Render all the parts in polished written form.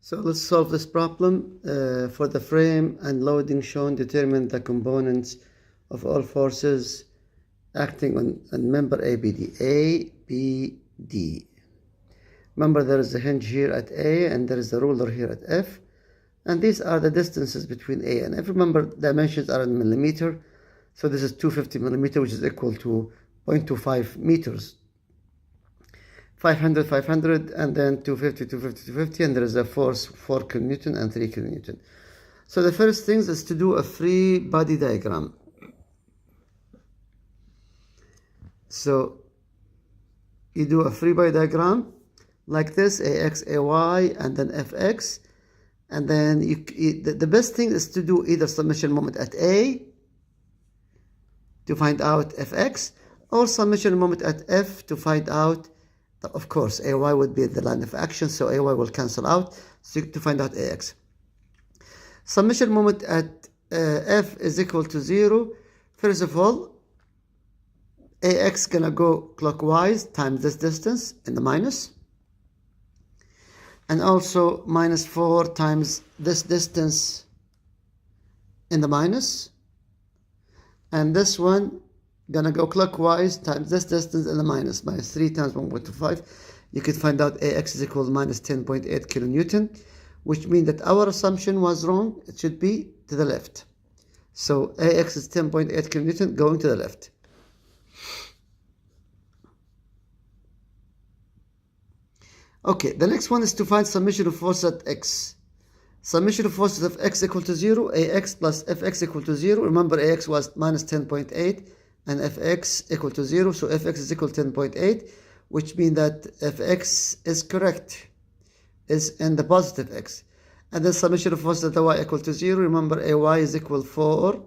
So let's solve this problem. For the frame and loading shown, determine the components of all forces acting on member ABD. ABD. Remember, there is a hinge here at A and there is a ruler here at F. And these are the distances between A and F. Remember, dimensions are in millimeter. So this is 250 millimeter, which is equal to 0.25 meters. 500, 500, and then 250, 250, 250, and there is a force 4 kilonewton and 3 kilonewton. So the first thing is to do a free body diagram. So you do a free body diagram like this, AX, AY, and then FX. And then the best thing is to do either summation moment at A to find out Fx, or summation moment at F to find out, of course, AY would be the line of action, so AY will cancel out, so to find out AX. Summation moment at F is equal to 0. First of all, AX gonna go clockwise times this distance in the minus, and also minus 4 times this distance in the minus, and this one gonna go clockwise times this distance in the minus, minus 3 times 1.25. You could find out AX is equal to minus 10.8 kilonewton, which means that our assumption was wrong. It should be to the left. So AX is 10.8 kilonewton going to the left. Okay, the next one is to find summation of force at X. Summation of forces of X equal to 0, AX plus Fx equal to 0. Remember, AX was minus 10.8 and Fx equal to 0, so Fx is equal to 10.8, which means that Fx is correct, is in the positive X. And then summation of forces at Y equal to 0. Remember, AY is equal to 4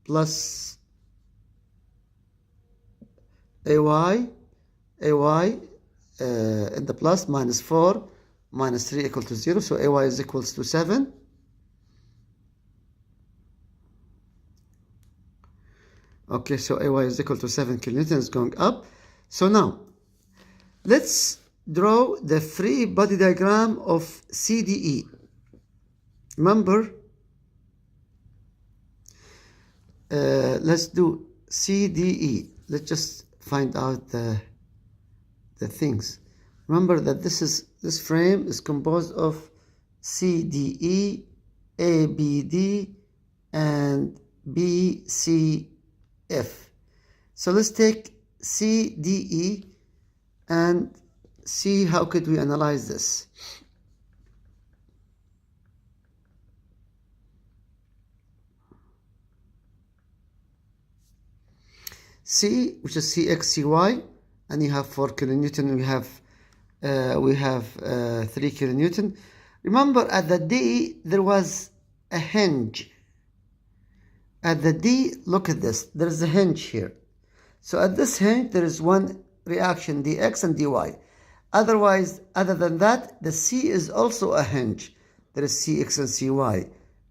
plus AY in the plus, minus 4 minus 3 equal to 0, so AY is equals to 7. Okay, so AY is equal to 7 kilonewton, is going up. So now, let's draw the free body diagram of CDE. Remember, let's do CDE. Let's just find out the things. Remember that this frame is composed of CDE, ABD, and BCF. So let's take CDE and see how could we analyze this. C, which is CXCY, and you have 4 kilonewton, we have 3 kilonewton. Remember, at the D there was a hinge. At the D, look at this, there is a hinge here. So at this hinge there is one reaction, dx and dy. Otherwise, other than that, the C is also a hinge. There is cx and cy,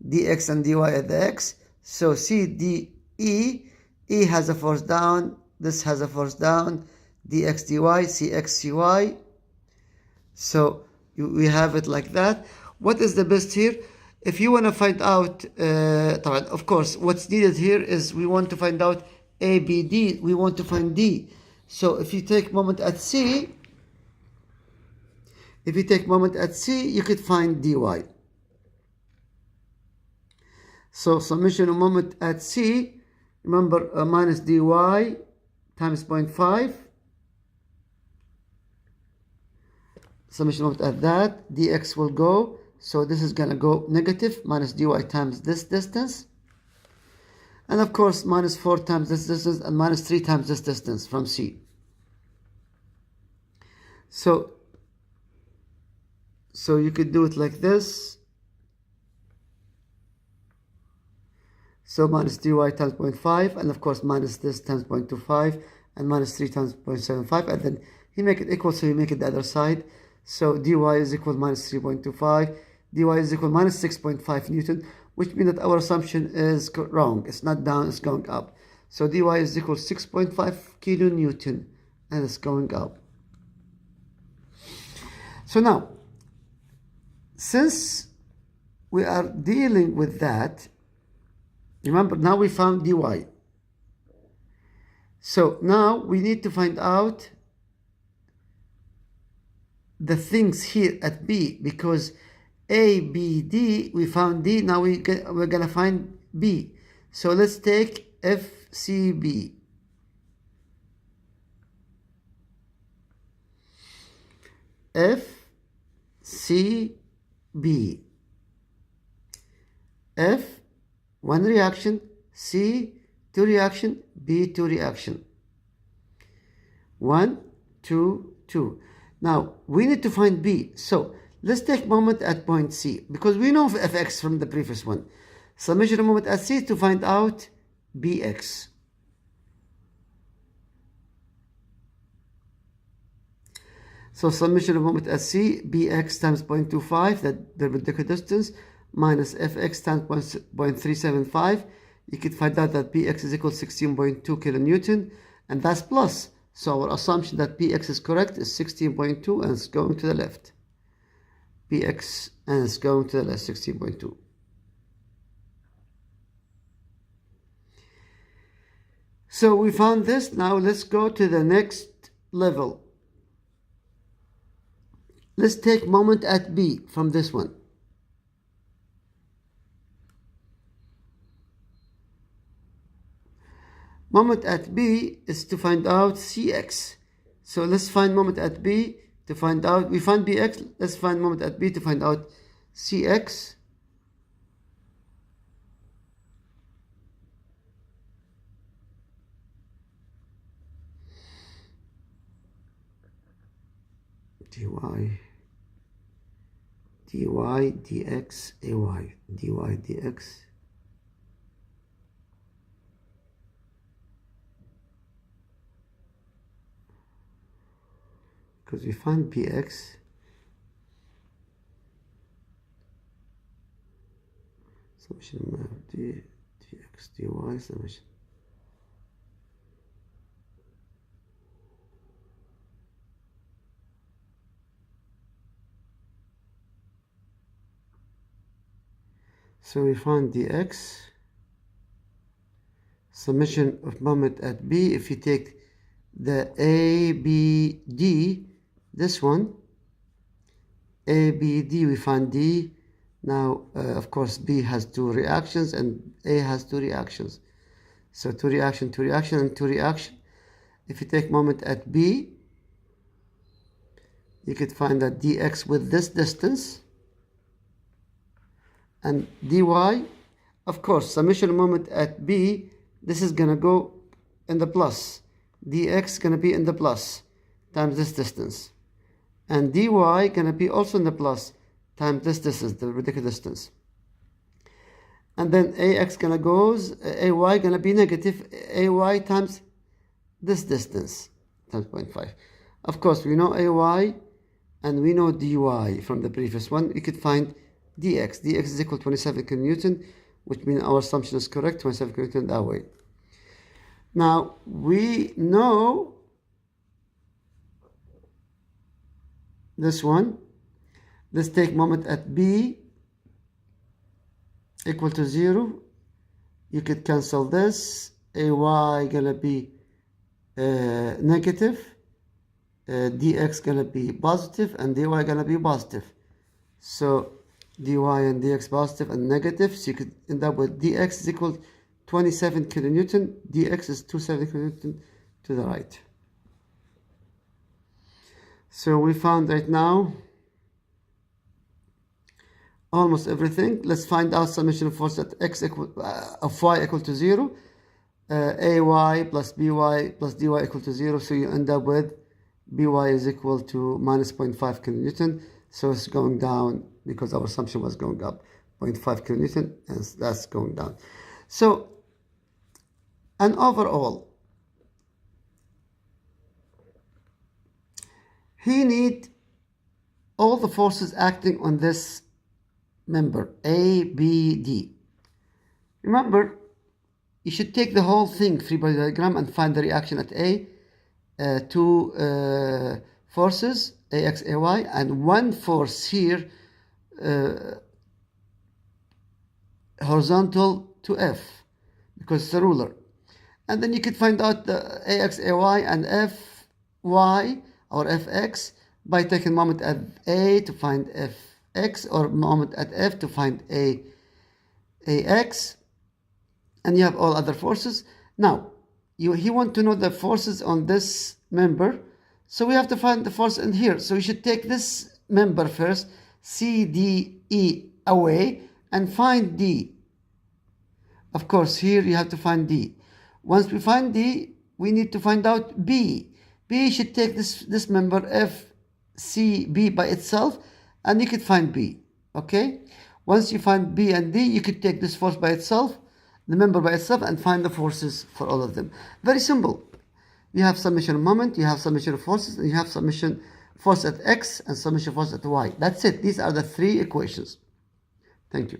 dx and dy at the x. So CDE, E has a force down, this has a force down, dx dy, cx cy. So we have it like that. What is the best here? If you want to find out, of course, what's needed here is we want to find out ABD, we want to find D. So if you take moment at C, you could find dy. So summation of moment at C, remember, minus dy times 0.5. Summation moment at that, dx will go, so this is going to go negative, minus dy times this distance. And of course, minus 4 times this distance and minus 3 times this distance from C. So you could do it like this. So minus dy times 0.5, and of course minus this times 0.25, and minus 3 times 0.75, and then he make it equal, so you make it the other side. So dy is equal to minus 3.25, dy is equal to minus 6.5 Newton, which means that our assumption is wrong. It's not down, it's going up. So dy is equal to 6.5 kilonewton, and it's going up. So now, since we are dealing with that, remember now we found dy. So now we need to find out the things here at B, because A, B, D, we found D, now we're gonna find B. So let's take FCB. FCB. F, one reaction, C, two reaction, B, two reaction. 1, 2, 2. Now, we need to find B. So, let's take moment at point C, because we know Fx from the previous one. Summation of moment at C to find out Bx. So, summation of moment at C, Bx times 0.25, that the perpendicular distance, minus Fx times 0.375. You could find out that Bx is equal to 16.2 kilonewton, and that's plus. So our assumption that Px is correct is 16.2 and it's going to the left. Px and it's going to the left, 16.2. So we found this. Now let's go to the next level. Let's take moment at B from this one. Moment at B is to find out Cx. So let's find moment at B to find out, we find Bx, let's find moment at B to find out Cx. dy dx ay, dy dx. Because we find Bx, summation of dx dy summation. So we find dx, summation of moment at B. If you take the ABD, this one, ABD, we find D. Now, of course, B has two reactions and A has two reactions. So two reaction, and two reaction. If you take moment at B, you could find that dx with this distance and dy, of course, summation of moment at B, this is going to go in the plus. Dx is going to be in the plus times this distance. And dy going to be also in the plus times this distance, the perpendicular distance. And then ax going to goes, ay going to be negative, ay times this distance, times 0.5. Of course, we know ay and we know dy from the previous one. You could find dx. Dx is equal to 27 kilonewton, which means our assumption is correct, 27 kilonewton that way. Now, we know this one. Let's take moment at B equal to 0. You could cancel this. Ay gonna be negative, dx gonna be positive, and dy gonna be positive. So dy and dx positive and negative. So you could end up with dx is equal to 27 kilonewton. Dx is 27 kilonewton to the right. So we found right now almost everything. Let's find out summation of force at x equal of y equal to 0. Ay plus by plus dy equal to 0. So you end up with by is equal to minus 0.5 kilonewton. So it's going down because our assumption was going up 0.5 kilonewton, and that's going down. So, and overall, he need all the forces acting on this member, A, B, D. Remember, you should take the whole thing, free body diagram, and find the reaction at A. Two forces, AX, AY, and one force here horizontal to F because it's a ruler. And then you could find out the AX, AY, and FY or FX by taking moment at A to find FX or moment at F to find AX. And you have all other forces. Now, he want to know the forces on this member. So we have to find the force in here. So you should take this member first, CDE away, and find D. Of course, here you have to find D. Once we find D, we need to find out B. B should take this member FCB by itself, and you could find B. Okay? Once you find B and D, you could take this force by itself, the member by itself, and find the forces for all of them. Very simple. You have summation of moment, you have summation of forces, and you have summation force at X and summation force at Y. That's it. These are the three equations. Thank you.